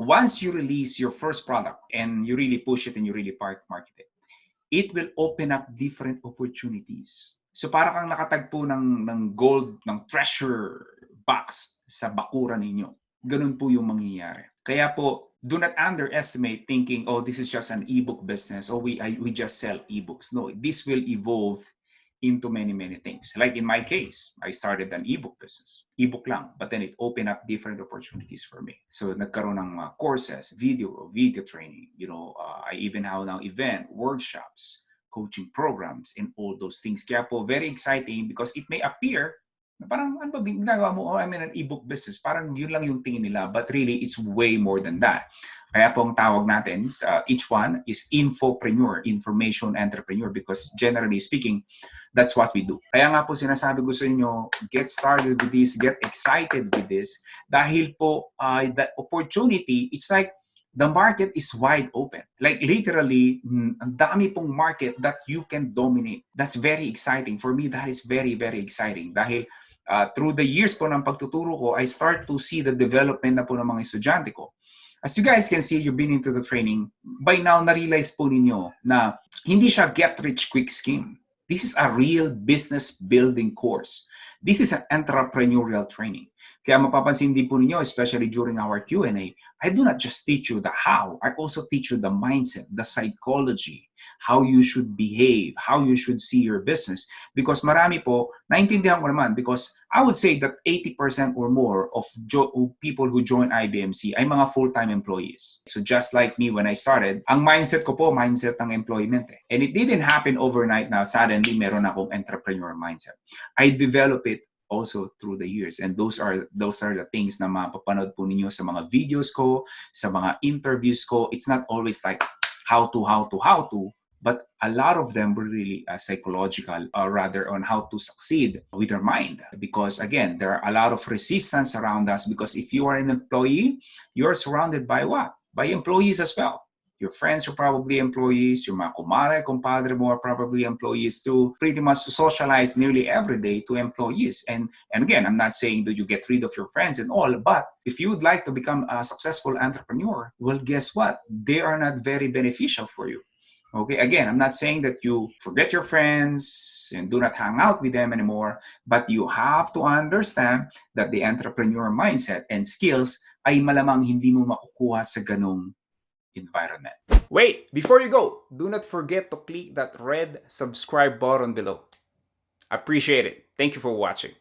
once you release your first product and you really push it and you really market it will open up different opportunities. So para kang nakatagpo ng gold, ng treasure box sa bakuran ninyo. Ganun po yung mangyayari. Kaya po, do not underestimate thinking, oh, this is just an ebook business, or we just sell ebooks. No, this will evolve into many things. Like in my case, I started an ebook business. Ebook lang, but then it opened up different opportunities for me. So nagkaroon ng courses, video training. I even have now event, workshops, coaching programs, and all those things. Kaya po, very exciting because it may appear na parang, ano ba ginagawa mo? Oh, I'm in an ebook business. Parang yun lang yung tingin nila. But really, it's way more than that. Kaya po ang tawag natin, each one is infopreneur, information entrepreneur, because generally speaking, that's what we do. Kaya nga po sinasabi ko sa inyo, get started with this, get excited with this, dahil po the opportunity, it's like the market is wide open. Like literally, ang dami pong market that you can dominate. That's very exciting. For me, that is very exciting. Dahil through the years po ng pagtuturo ko, I start to see the development na po ng mga estudyante ko. As you guys can see, you've been into the training, by now, na-realize po ninyo na hindi siya get-rich-quick scheme. This is a real business building course. This is an entrepreneurial training. Kaya mapapansin din po ninyo, especially during our Q&A, I do not just teach you the how, I also teach you the mindset, the psychology, how you should behave, how you should see your business. Because marami po, naintindihan ko naman, because I would say that 80% or more of people who join IBMC ay mga full-time employees. So just like me when I started, ang mindset ko po, mindset ng employment. And it didn't happen overnight na suddenly meron akong entrepreneur mindset. I developed it also through the years, and those are the things na mapapanood po ninyo sa mga videos ko, sa mga interviews ko. It's not always like how to, but a lot of them were really psychological, or rather on how to succeed with your mind. Because again, there are a lot of resistance around us, because if you are an employee, you're surrounded by what? By employees as well. Your friends are probably employees. Your mga kumare, kumpadre mo are probably employees too. Pretty much socialize nearly every day to employees. And again, I'm not saying that you get rid of your friends and all, but if you would like to become a successful entrepreneur, well, guess what? They are not very beneficial for you. Okay, again, I'm not saying that you forget your friends and do not hang out with them anymore, but you have to understand that the entrepreneur mindset and skills ay malamang hindi mo makukuha sa ganong environment. Wait, before you go, do not forget to click that red subscribe button below. Appreciate it. Thank you for watching.